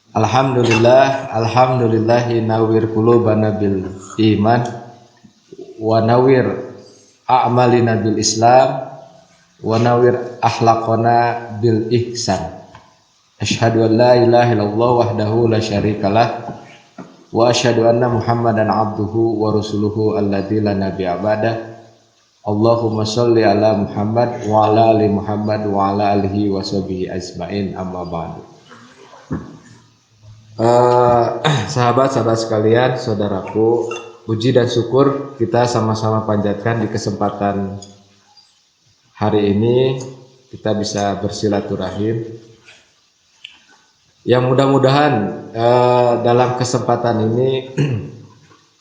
Alhamdulillahi nawwir qulubana bil iman wa nawwir a'malina bil Islam wa nawwir akhlaqana bil ihsan. Asyhadu an la ilaha illallah wahdahu la syarikalah wa asyhadu anna Muhammadan abduhu wa rasuluhu alladzi la nabiyya ba'dah. Allahumma sholli ala Muhammad wa ala ali Muhammad wa ala alihi wa sahbihi ajmain, amma ba'du. Sahabat-sahabat sekalian, saudaraku, puji dan syukur kita sama-sama panjatkan di kesempatan hari ini kita bisa bersilaturahim. Yang mudah-mudahan dalam kesempatan ini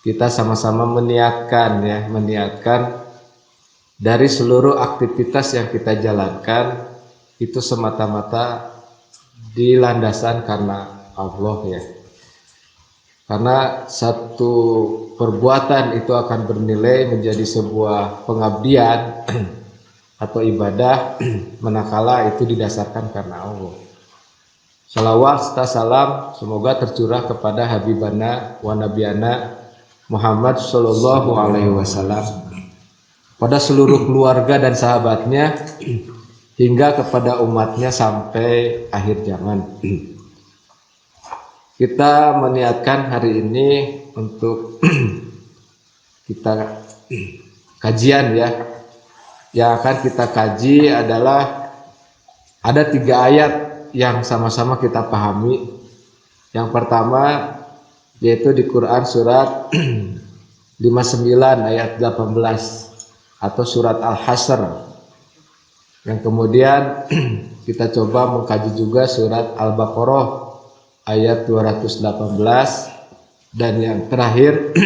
kita sama-sama meniatkan dari seluruh aktivitas yang kita jalankan itu semata-mata di landasan karena Allah ya. Karena satu perbuatan itu akan bernilai menjadi sebuah pengabdian atau ibadah manakala itu didasarkan karena Allah. Salawat serta salam semoga tercurah kepada Habibana wa Nabiyana Muhammad Sallallahu Alaihi Wasallam, pada seluruh keluarga dan sahabatnya hingga kepada umatnya sampai akhir zaman. Kita meniatkan hari ini untuk kita kajian ya. Yang akan kita kaji adalah ada 3 ayat yang sama-sama kita pahami. Yang pertama yaitu di Quran surat 59 ayat 18 atau surat Al-Hasyr. Yang kemudian kita coba mengkaji juga surat Al-Baqarah ayat 218, dan yang terakhir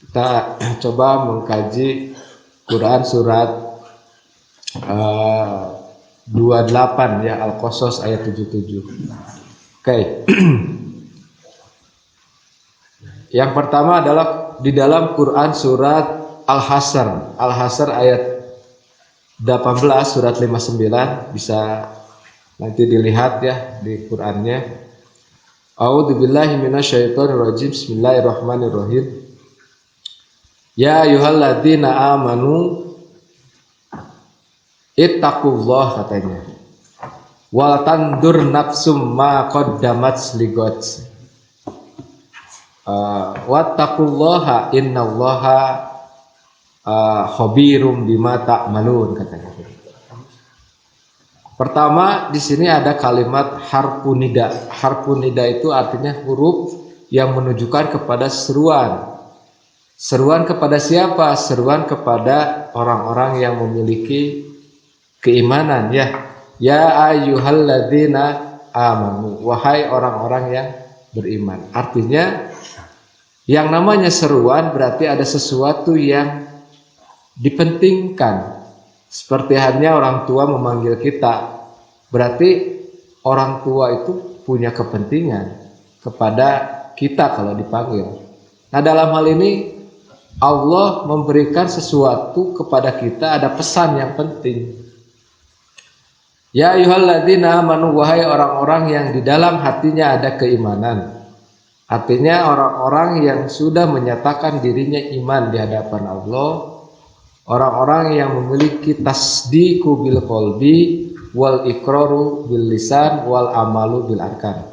kita coba mengkaji Quran surat 28 ya, Al-Qasas ayat 77. Oke. Yang pertama adalah di dalam Quran surat Al-Hasyr. Al-Hasyr ayat 18 surat 59, bisa nanti dilihat ya di Qurannya. A'udzubillahi minasyaitonirrajim. Bismillahirrahmanirrahim. Ya ayyuhalladzina amanu ittaqullah, katanya. Wal tandur nafsum ma qaddamat ligot. Wattaqullaha innallaha khabirum bima ta'malun, katanya. Pertama, di sini ada kalimat harfu nida. Harfu nida itu artinya huruf yang menunjukkan kepada seruan. Seruan kepada siapa? Seruan kepada orang-orang yang memiliki keimanan ya. Ya ayyuhalladzina amanu, wahai orang-orang yang beriman. Artinya yang namanya seruan berarti ada sesuatu yang dipentingkan. Seperti halnya orang tua memanggil kita, berarti orang tua itu punya kepentingan kepada kita kalau dipanggil. Nah, dalam hal ini Allah memberikan sesuatu kepada kita, ada pesan yang penting. Ya ayyuhalladzina amanu, wahai orang-orang yang di dalam hatinya ada keimanan. Artinya orang-orang yang sudah menyatakan dirinya iman di hadapan Allah. Orang-orang yang memiliki tasdiqu bil qalbi wal iqraru bil lisan wal amalu bil arkan.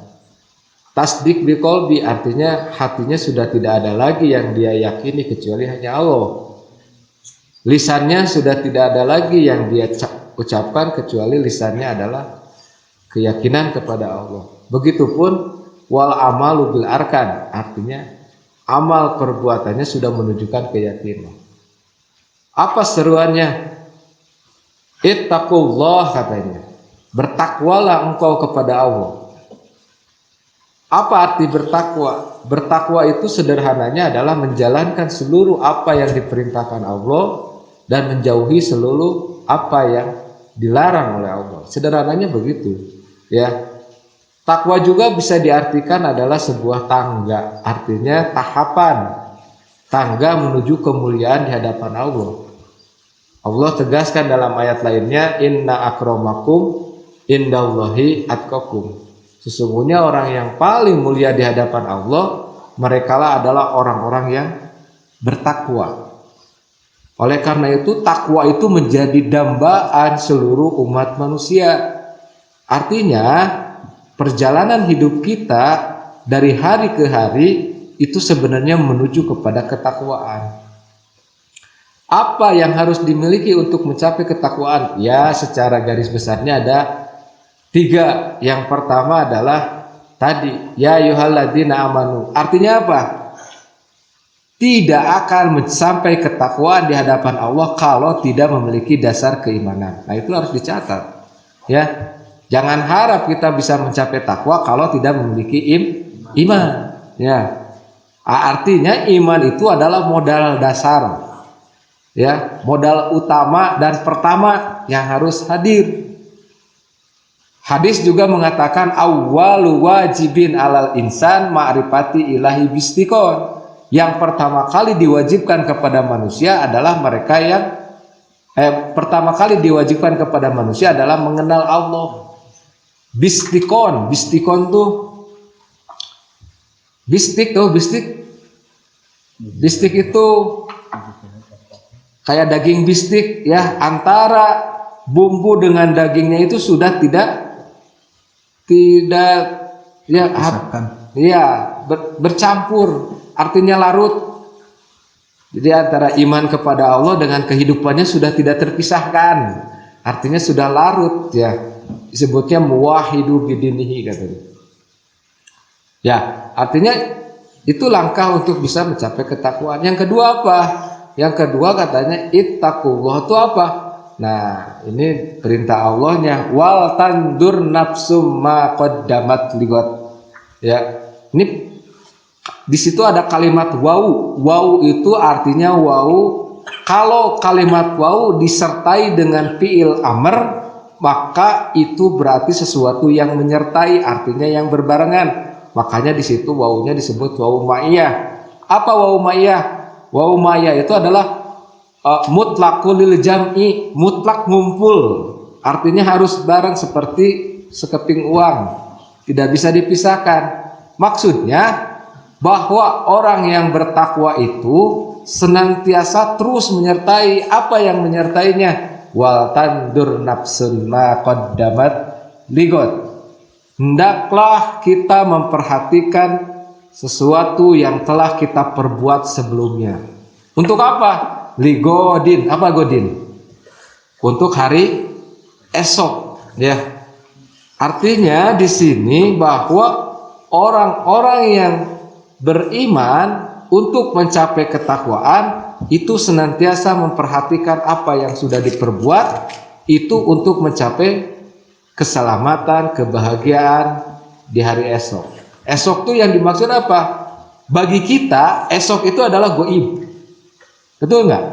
Tasdiq bil qalbi artinya hatinya sudah tidak ada lagi yang dia yakini kecuali hanya Allah. Lisannya sudah tidak ada lagi yang dia ucapkan kecuali lisannya adalah keyakinan kepada Allah. Begitupun wal amalu bil arkan, artinya amal perbuatannya sudah menunjukkan keyakinan. Apa seruannya? Ittaqullah, katanya. Bertakwalah engkau kepada Allah. Apa arti bertakwa? Bertakwa itu sederhananya adalah menjalankan seluruh apa yang diperintahkan Allah dan menjauhi seluruh apa yang dilarang oleh Allah. Sederhananya begitu, ya. Takwa juga bisa diartikan adalah sebuah tangga, artinya tahapan, tangga menuju kemuliaan di hadapan Allah. Allah tegaskan dalam ayat lainnya, inna akramakum indallahi atqakum. Sesungguhnya orang yang paling mulia di hadapan Allah, merekalah adalah orang-orang yang bertakwa. Oleh karena itu, takwa itu menjadi dambaan seluruh umat manusia. Artinya, perjalanan hidup kita dari hari ke hari itu sebenarnya menuju kepada ketakwaan. Apa yang harus dimiliki untuk mencapai ketakwaan? Ya, secara garis besarnya ada 3. Yang pertama adalah tadi, ya ayyuhalladzina amanu. Artinya apa? Tidak akan sampai ketakwaan di hadapan Allah kalau tidak memiliki dasar keimanan. Nah, itu harus dicatat. Ya, jangan harap kita bisa mencapai takwa kalau tidak memiliki iman. Ya, artinya iman itu adalah modal dasar. Ya, modal utama dan pertama yang harus hadir. Hadis juga mengatakan awwalu wajibin alal insan ma'rifati ilahi bistikon. Yang pertama kali diwajibkan kepada manusia adalah mereka yang pertama kali diwajibkan kepada manusia adalah mengenal Allah. Bistikon tuh bistik itu kayak daging bistik ya, antara bumbu dengan dagingnya itu sudah tidak ya bercampur, artinya larut. Jadi antara iman kepada Allah dengan kehidupannya sudah tidak terpisahkan, artinya sudah larut ya, disebutnya muwahidu bidinihi katanya. Ya, artinya itu langkah untuk bisa mencapai ketakwaan. Yang kedua apa? Yang kedua katanya ittaqullah itu apa? Nah, ini perintah Allahnya, wal tandur nafsum ma qaddamat ligot. Ya, ini di situ ada kalimat wau. Wau itu artinya wau. Kalau kalimat wau disertai dengan fiil amr, maka itu berarti sesuatu yang menyertai, artinya yang berbarengan. Makanya di situ waunya disebut wau ma'iyah. Apa wau ma'iyah? Wau ma'iyah itu adalah mutlaqul jam'i, mutlak ngumpul, artinya harus bareng seperti sekeping uang, tidak bisa dipisahkan. Maksudnya bahwa orang yang bertakwa itu senantiasa terus menyertai apa yang menyertainya. Wal tandur nafsun ma qaddamat ligot. Hendaklah kita memperhatikan sesuatu yang telah kita perbuat sebelumnya. Untuk apa? Ligodin, apa godin? Untuk hari esok, ya. Artinya di sini bahwa orang-orang yang beriman untuk mencapai ketakwaan itu senantiasa memperhatikan apa yang sudah diperbuat itu untuk mencapai keselamatan, kebahagiaan di hari esok. Esok itu yang dimaksud apa? Bagi kita esok itu adalah goib. Betul nggak?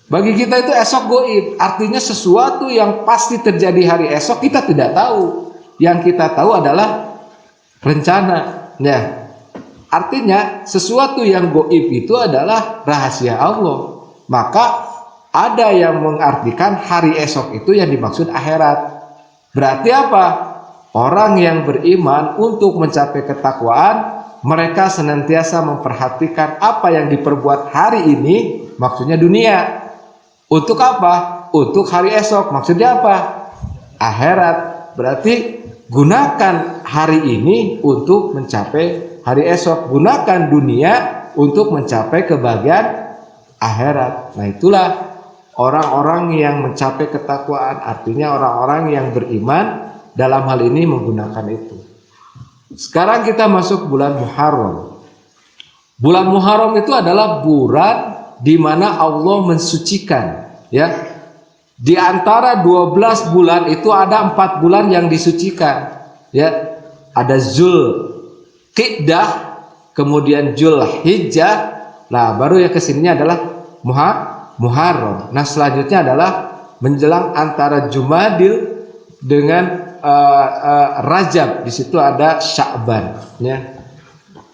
Bagi kita itu esok goib, artinya sesuatu yang pasti terjadi hari esok kita tidak tahu. Yang kita tahu adalah rencana. Ya, artinya sesuatu yang goib itu adalah rahasia Allah. Maka ada yang mengartikan hari esok itu yang dimaksud akhirat. Berarti apa? Orang yang beriman untuk mencapai ketakwaan, mereka senantiasa memperhatikan apa yang diperbuat hari ini, maksudnya dunia. Untuk apa? Untuk hari esok, maksudnya apa? Akhirat. Berarti gunakan hari ini untuk mencapai hari esok. Gunakan dunia untuk mencapai kebahagiaan akhirat. Nah, itulah orang-orang yang mencapai ketakwaan, artinya orang-orang yang beriman dalam hal ini menggunakan itu. Sekarang kita masuk bulan Muharram. Bulan Muharram itu adalah bulan di mana Allah mensucikan, ya. Di antara 12 bulan itu ada 4 bulan yang disucikan, ya. Ada Zulqa'dah, kemudian Zulhijjah. Nah, baru yang kesininya adalah Muharram. Nah, selanjutnya adalah menjelang antara Jumadil dengan Rajab. Di situ ada Sya'ban, ya.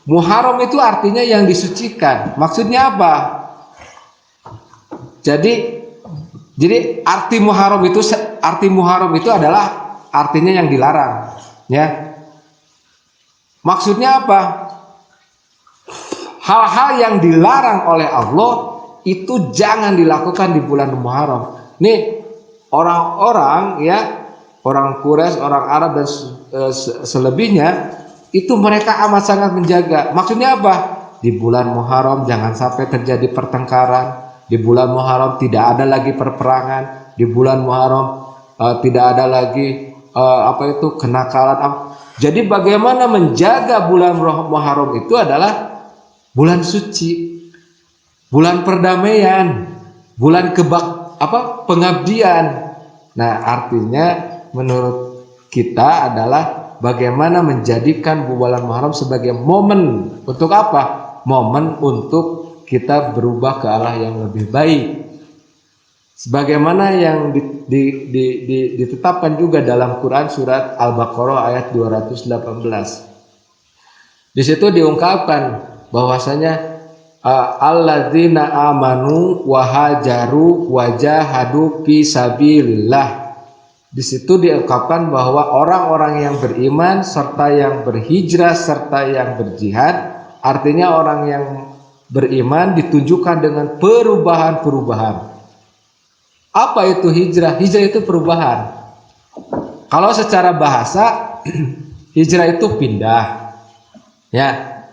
Muharram itu artinya yang disucikan. Maksudnya apa? Jadi arti Muharram itu adalah artinya yang dilarang, ya. Maksudnya apa? Hal-hal yang dilarang oleh Allah itu jangan dilakukan di bulan Muharram. Nih orang-orang ya, orang Quraisy, orang Arab dan selebihnya itu mereka amat sangat menjaga. Maksudnya apa? Di bulan Muharram jangan sampai terjadi pertengkaran. Di bulan Muharram tidak ada lagi perperangan. Di bulan Muharram tidak ada lagi kenakalan. Jadi bagaimana menjaga bulan Muharram itu adalah bulan suci, bulan perdamaian, bulan pengabdian. Nah, artinya menurut kita adalah bagaimana menjadikan bulan Muharram sebagai momen untuk apa? Momen untuk kita berubah ke arah yang lebih baik. Sebagaimana yang ditetapkan juga dalam Quran surat Al-Baqarah ayat 218. Di situ diungkapkan bahwasanya alladzina amanu wa hajaru wa jahadu fi sabilillah. Di situ diungkapkan bahwa orang-orang yang beriman serta yang berhijrah serta yang berjihad, artinya orang yang beriman ditunjukkan dengan perubahan-perubahan. Apa itu hijrah? Hijrah itu perubahan. Kalau secara bahasa hijrah itu pindah. Ya.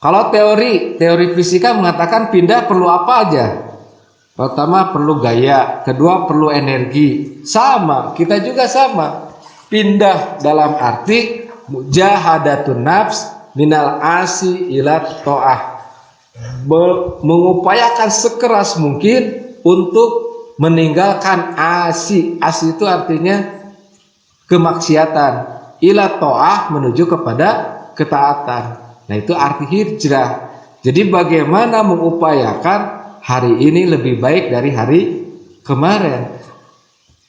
Kalau teori fisika mengatakan pindah perlu apa aja? Pertama perlu gaya, kedua perlu energi. Sama, kita juga sama. Pindah dalam arti mujahadatun nafs minal asi ila ta'ah. Mengupayakan sekeras mungkin untuk meninggalkan asi. Asi itu artinya kemaksiatan. Ila ta'ah menuju kepada ketaatan. Nah, itu arti hijrah. Jadi bagaimana mengupayakan hari ini lebih baik dari hari kemarin.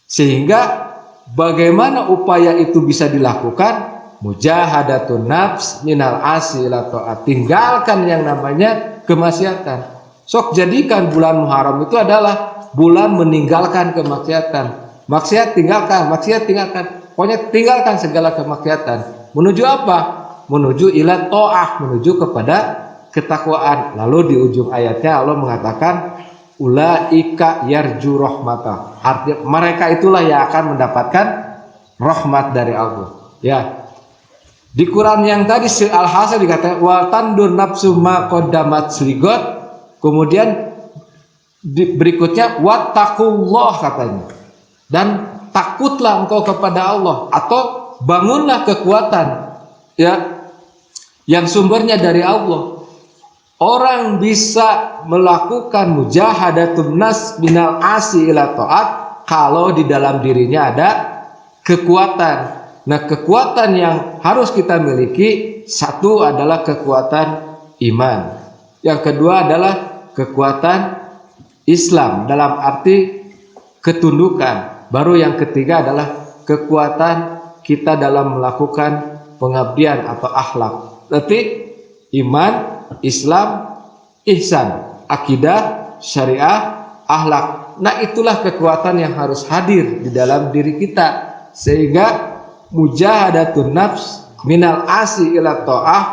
Sehingga bagaimana upaya itu bisa dilakukan? Mujahadatun nafs minal asi ila ta'at. Tinggalkan yang namanya kemaksiatan. Sok jadikan bulan Muharram itu adalah bulan meninggalkan kemaksiatan. Maksiat tinggalkan, maksiat tinggalkan. Pokoknya tinggalkan segala kemaksiatan. Menuju apa? Menuju ila ta'ah, menuju kepada ketakwaan. Lalu di ujung ayatnya Allah mengatakan ulaika yarju rahmata. Artinya mereka itulah yang akan mendapatkan rahmat dari Allah. Ya. Di Quran yang tadi Al-Hasan dikatakan wa tandur nafsu ma qaddamat sligot. Kemudian berikutnya wattaqullah katanya. Dan takutlah engkau kepada Allah atau bangunlah kekuatan ya yang sumbernya dari Allah. Orang bisa melakukan mujahadatun nas minal asi ila ta'at kalau di dalam dirinya ada kekuatan. Nah, kekuatan yang harus kita miliki, satu adalah kekuatan iman. Yang kedua adalah kekuatan Islam dalam arti ketundukan. Baru yang ketiga adalah kekuatan kita dalam melakukan pengabdian atau akhlak. Berarti iman, Islam, ihsan, akidah, syariah, akhlak. Nah, itulah kekuatan yang harus hadir di dalam diri kita sehingga mujahadatun nafs minal asi ila ta'ah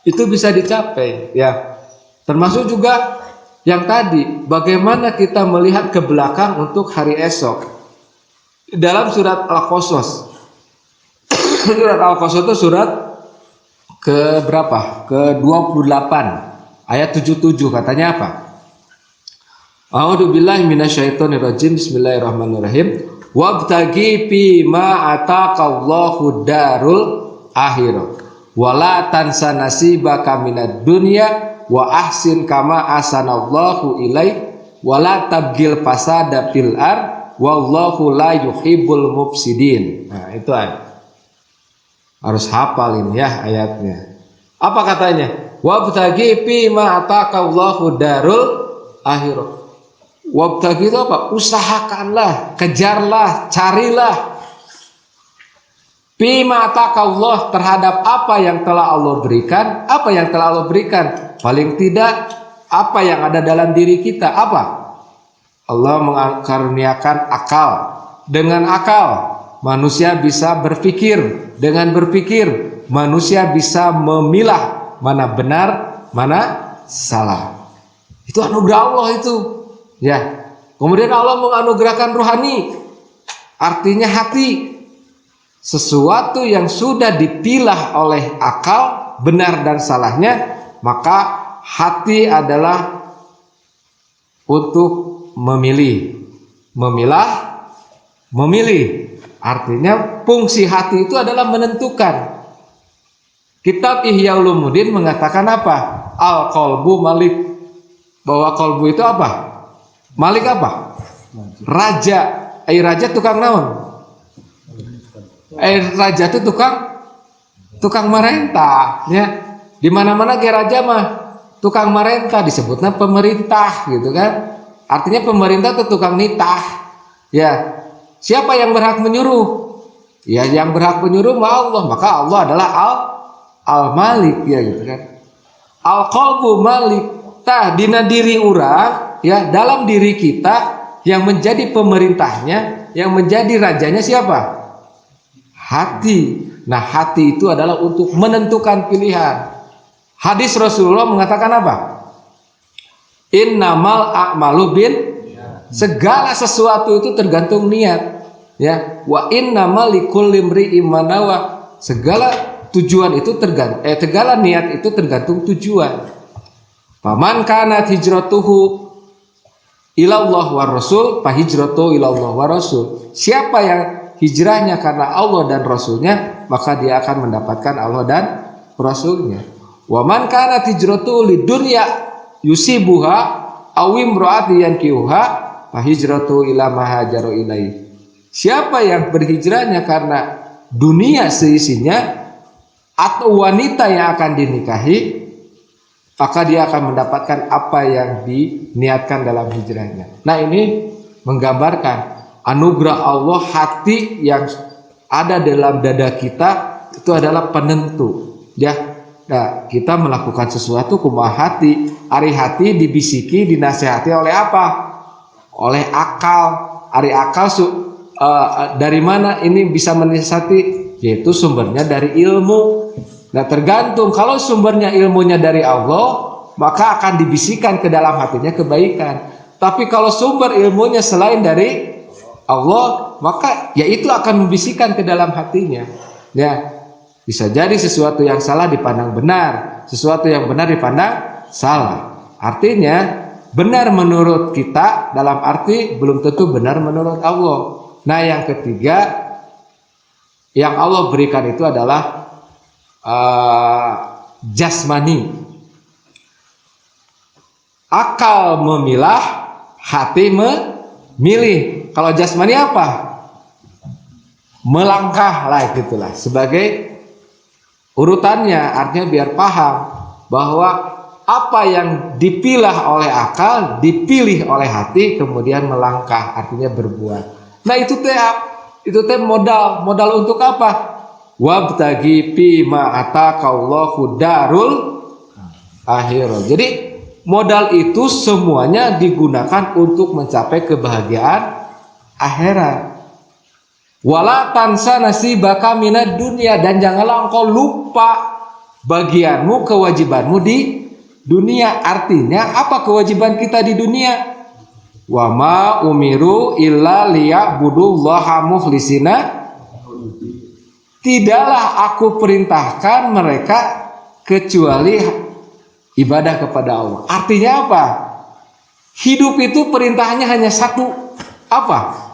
itu bisa dicapai ya. Termasuk juga yang tadi bagaimana kita melihat ke belakang untuk hari esok. Dalam surat Al-Qasas. Surat Al-Qasas itu surat ke berapa? Ke-28 ayat 77 katanya apa? A'udzubillahi minasyaitonirrajim. Bismillahirrahmanirrahim. Wabtagi fi ma ataqallahu darul akhirah wala tansa nasibaka minad dunya wa ahsin kama ahsanallahu ilaik wala tabgil fasada fil ard wallahu la yuhibbul mufsidin. Nah, itu ayat. Harus hafal ini ya ayatnya. Apa katanya? Wabtagi fi ma ataqallahu darul akhirah. Wabtagi itu apa? Usahakanlah, kejarlah, carilah. Bima ataqallah terhadap apa yang telah Allah berikan. Apa yang telah Allah berikan? Paling tidak apa yang ada dalam diri kita. Apa? Allah mengaruniakan akal. Dengan akal manusia bisa berpikir. Dengan berpikir manusia bisa memilah mana benar, mana salah. Itu anugerah Allah itu. Ya. Kemudian Allah menganugerahkan rohani. Artinya hati. Sesuatu yang sudah dipilah oleh akal, benar dan salahnya, maka hati adalah untuk memilih, memilah, memilih. Artinya fungsi hati itu adalah menentukan. Kitab Ihya Ulumuddin mengatakan apa? Al-qalbu malik. Bahwa qalbu itu apa? Malik apa? Raja. Raja tukang naon? Raja itu tukang merintah, ya. Di mana-mana ge raja mah tukang merintah, disebutnya pemerintah gitu kan. Artinya pemerintah itu tukang nitah. Ya. Siapa yang berhak menyuruh? Ya, yang berhak menyuruh Allah. Maka Allah adalah Al-Malik, ya gitu kan. Al-qalbu malik. Tah dina diri urang, ya, dalam diri kita yang menjadi pemerintahnya, yang menjadi rajanya siapa? Hati. Nah, hati itu adalah untuk menentukan pilihan. Hadis Rasulullah mengatakan apa? Innamal a'malu bin, segala sesuatu itu tergantung niat, ya. Wa innamal likulli imri'in ma nawa, segala tujuan itu segala niat itu tergantung tujuan. Faman kanat hijratuhu ilallah wa rasul fa hijratuhu ilallah wa rasul. Siapa yang hijrahnya karena Allah dan Rasulnya, maka dia akan mendapatkan Allah dan Rasulnya. Wa man kanat hijratuhu lidunya yusibuha aw imra'atin yankihuha fa hijratuhu ila ma hajara ilaihi. Siapa yang berhijrahnya karena dunia seisinya atau wanita yang akan dinikahi, maka dia akan mendapatkan apa yang diniatkan dalam hijrahnya. Nah, ini menggambarkan anugerah Allah, hati yang ada dalam dada kita itu adalah penentu, ya. Nah, kita melakukan sesuatu kumaha hati, ari hati dibisiki, dinasehati oleh apa? Oleh akal. Ari akal dari mana ini bisa menasehati? Yaitu sumbernya dari ilmu. Nah, tergantung, kalau sumbernya ilmunya dari Allah, maka akan dibisikkan ke dalam hatinya kebaikan. Tapi kalau sumber ilmunya selain dari Allah, maka ya itu akan membisikkan ke dalam hatinya. Ya, bisa jadi sesuatu yang salah dipandang benar, sesuatu yang benar dipandang salah. Artinya benar menurut kita dalam arti belum tentu benar menurut Allah. Nah, yang ketiga yang Allah berikan itu adalah jasmani. Akal memilah, hati memilih. Kalau jasmani apa? Melangkah lah, gitulah. Sebagai urutannya, artinya biar paham bahwa apa yang dipilah oleh akal, dipilih oleh hati, kemudian melangkah, artinya berbuat. Nah, itu teh modal untuk apa? Wabtagi fima ataqallahu darul akhirah. Jadi modal itu semuanya digunakan untuk mencapai kebahagiaan akhirat. Wala tansa nasibaka minad dunya, dan janganlah engkau lupa bagianmu, kewajibanmu di dunia. Artinya apa kewajiban kita di dunia? Wa ma umiru illa liya'budullaha mukhlisina. Tidaklah aku perintahkan mereka kecuali ibadah kepada Allah. Artinya apa? Hidup itu perintahnya hanya satu. Apa?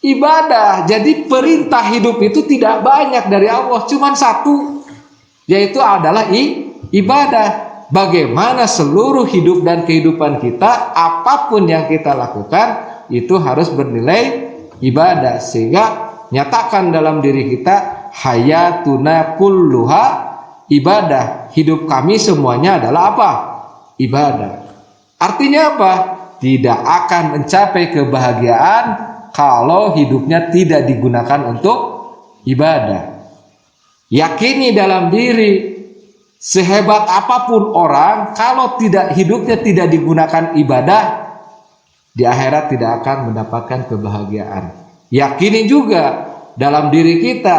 Ibadah. Jadi perintah hidup itu tidak banyak dari Allah, cuma satu, yaitu adalah ibadah. Bagaimana seluruh hidup dan kehidupan kita, apapun yang kita lakukan itu harus bernilai ibadah, sehingga nyatakan dalam diri kita hayatuna kulluha ibadah. Hidup kami semuanya adalah apa? Ibadah. Artinya apa? Tidak akan mencapai kebahagiaan kalau hidupnya tidak digunakan untuk ibadah. Yakini dalam diri, sehebat apapun orang, kalau hidupnya tidak digunakan ibadah, di akhirat tidak akan mendapatkan kebahagiaan. Yakini juga dalam diri kita,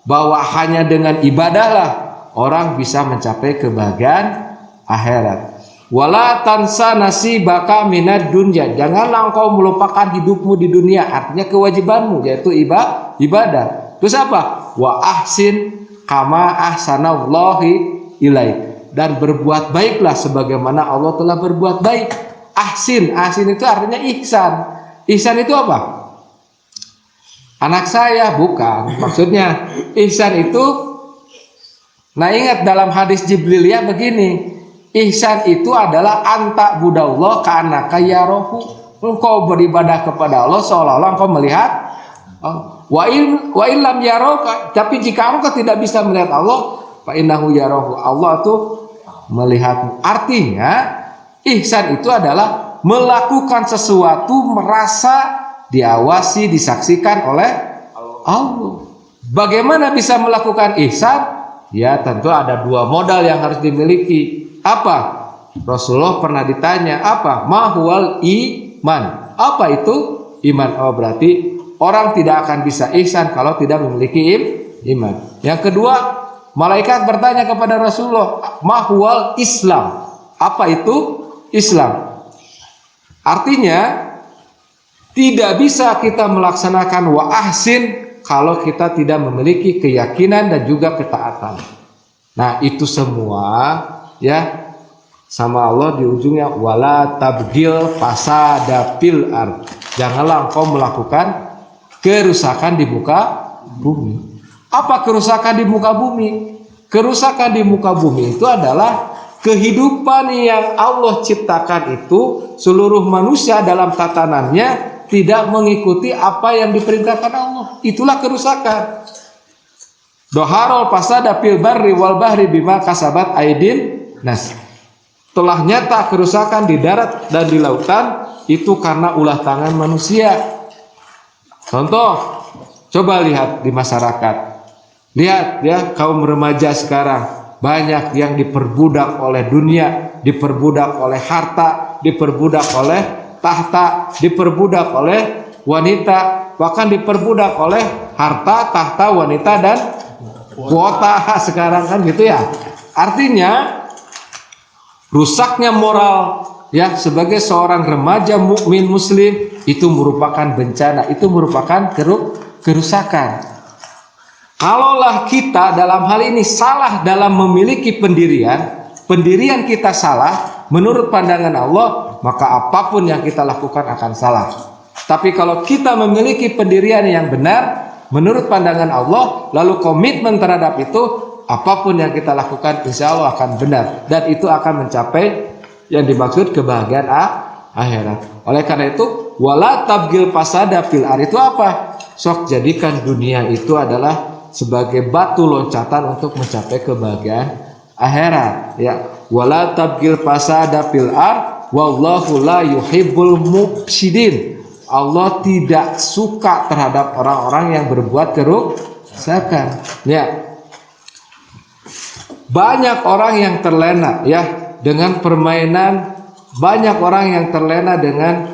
bahwa hanya dengan ibadahlah orang bisa mencapai kebahagiaan akhirat. Wala tansa nasibaka minad dunya, janganlah engkau melupakan hidupmu di dunia, artinya kewajibanmu yaitu ibadah. Terus apa? Wa ahsin kama ahsanallahu ilaik, dan berbuat baiklah sebagaimana Allah telah berbuat baik. Ahsin itu artinya ihsan. Ihsan itu apa? Anak saya bukan, maksudnya ihsan itu, nah ingat dalam hadis Jibril begini, ihsan itu adalah anta budallah kana kayarohu, engkau beribadah kepada Allah seolah-olah engkau melihat wa illam yaroka, tapi jika engkau tidak bisa melihat Allah, fa innahu yarohu, Allah itu melihatmu. Artinya ihsan itu adalah melakukan sesuatu merasa diawasi, disaksikan oleh Allah. Bagaimana bisa melakukan ihsan? Ya tentu ada dua modal yang harus dimiliki. Apa? Rasulullah pernah ditanya, apa? Mahwal iman. Apa itu iman? Oh berarti orang tidak akan bisa ihsan kalau tidak memiliki iman. Yang kedua, malaikat bertanya kepada Rasulullah, mahwal Islam. Apa itu Islam? Artinya tidak bisa kita melaksanakan wa ahsin kalau kita tidak memiliki keyakinan dan juga ketaatan. Nah itu semua ya sama Allah di ujungnya, wala tabgil fasada fil ard, janganlah engkau melakukan kerusakan di muka bumi. Apa kerusakan di muka bumi? Kerusakan di muka bumi itu adalah kehidupan yang Allah ciptakan itu, seluruh manusia dalam tatanannya tidak mengikuti apa yang diperintahkan Allah. Itulah kerusakan. Doharol fasada fil barri wal bahri bima kasabat aidin nas. Telah nyata kerusakan di darat dan di lautan itu karena ulah tangan manusia. Contoh, coba lihat di masyarakat. Lihat ya, kaum remaja sekarang banyak yang diperbudak oleh dunia, diperbudak oleh harta, diperbudak oleh tahta, diperbudak oleh wanita, bahkan diperbudak oleh harta, tahta, wanita dan kuota sekarang kan gitu ya. Artinya rusaknya moral ya sebagai seorang remaja mukmin muslim itu merupakan bencana, itu merupakan kerusakan. Kalaulah kita dalam hal ini salah dalam memiliki pendirian kita salah menurut pandangan Allah, maka apapun yang kita lakukan akan salah. Tapi kalau kita memiliki pendirian yang benar menurut pandangan Allah, lalu komitmen terhadap itu, apapun yang kita lakukan insya Allah akan benar, dan itu akan mencapai yang dimaksud kebahagiaan akhirat. Oleh karena itu, wala tabgil fasada fil ard itu apa? Sok jadikan dunia itu adalah sebagai batu loncatan untuk mencapai kebahagiaan akhirat. Ya, wala tabgil fasada fil ard wallahu la yuhibbul mufsidin. Allah tidak suka terhadap orang-orang yang berbuat kerusakan. Ya. Banyak orang yang terlena ya dengan permainan, banyak orang yang terlena dengan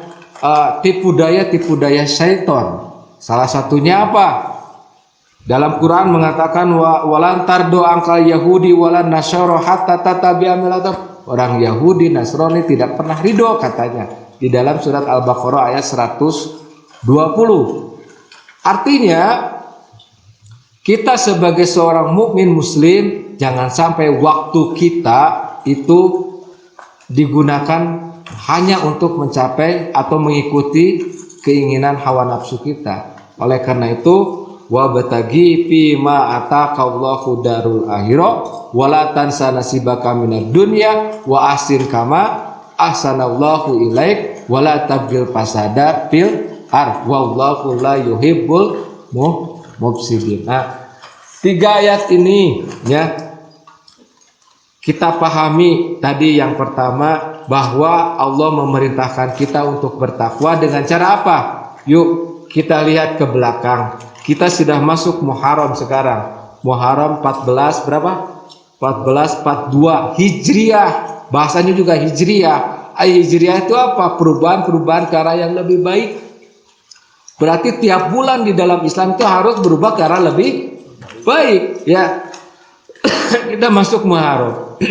tipu daya syaitan. Salah satunya apa? Dalam Quran mengatakan walantar doangkal Yahudi walan nasyara hatta tatabi'a millatum. Orang Yahudi Nasrani tidak pernah ridho katanya di dalam surat Al-Baqarah ayat 120. Artinya kita sebagai seorang mukmin muslim jangan sampai waktu kita itu digunakan hanya untuk mencapai atau mengikuti keinginan hawa nafsu kita. Oleh karena itu, wabtaghi fima ataqallahu darul akhirah wala tansa nasibaka minad dunya wa ahsin kama ahsanallahu ilaik wala tabghil fasada fil ard wallahu la yuhibbul mufsidin. Nah, 3 ayat ini ya kita pahami tadi. Yang pertama, bahwa Allah memerintahkan kita untuk bertakwa dengan cara apa? Yuk kita lihat ke belakang. Kita sudah masuk Muharram sekarang. Muharram 14 berapa? 1442 Hijriah. Bahasanya juga Hijriah. Hijriah itu apa? Perubahan ke arah yang lebih baik. Berarti tiap bulan di dalam Islam itu harus berubah ke arah lebih Baik, ya. Kita masuk Muharram.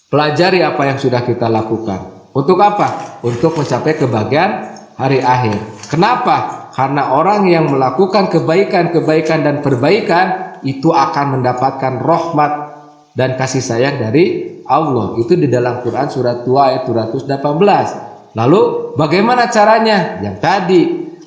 Pelajari apa yang sudah kita lakukan. Untuk apa? Untuk mencapai kebahagiaan hari akhir. Kenapa? Karena orang yang melakukan kebaikan dan perbaikan itu akan mendapatkan rahmat dan kasih sayang dari Allah. Itu di dalam Quran surat 2 ayat 218. Lalu bagaimana caranya? Yang tadi,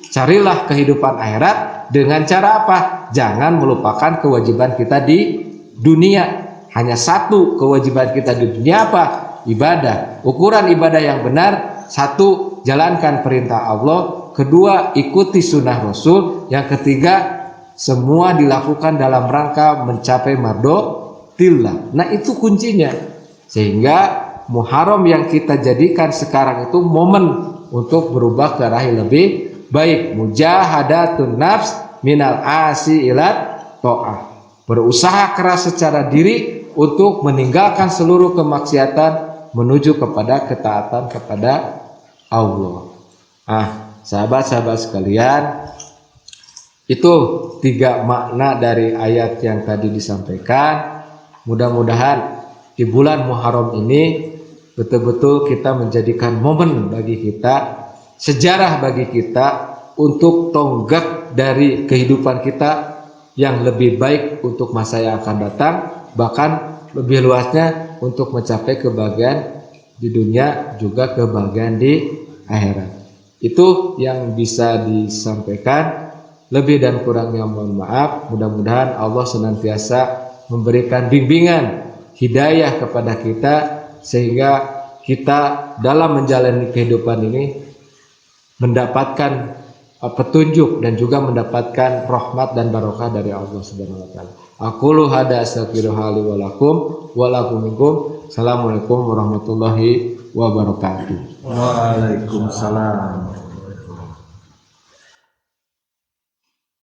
carilah kehidupan akhirat dengan cara apa? Jangan melupakan kewajiban kita di dunia. Hanya satu kewajiban kita di dunia apa? Ibadah. Ukuran ibadah yang benar, satu, jalankan perintah Allah. Kedua, ikuti sunnah Rasul. Yang ketiga, semua dilakukan dalam rangka mencapai mardotillah. Nah, itu kuncinya. Sehingga Muharram yang kita jadikan sekarang itu momen untuk berubah ke arah yang lebih baik. Mujahadatun nafs minal asi ilat to'ah. Berusaha keras secara diri untuk meninggalkan seluruh kemaksiatan menuju kepada ketaatan kepada Allah. Sahabat-sahabat sekalian, itu 3 makna dari ayat yang tadi disampaikan. Mudah-mudahan di bulan Muharram ini betul-betul kita menjadikan momen bagi kita, sejarah bagi kita untuk tonggak dari kehidupan kita yang lebih baik untuk masa yang akan datang, bahkan lebih luasnya untuk mencapai kebahagiaan di dunia juga kebahagiaan di akhirat. Itu yang bisa disampaikan. Lebih dan kurangnya mohon maaf. Mudah-mudahan Allah senantiasa memberikan bimbingan hidayah kepada kita sehingga kita dalam menjalani kehidupan ini mendapatkan petunjuk dan juga mendapatkan rahmat dan barokah dari Allah Subhanahu wa taala. Aqulu hada astaghfirullahi wa lakum wa lakum minkum. Assalamualaikum warahmatullahi wabarakatuh. Waalaikumsalam.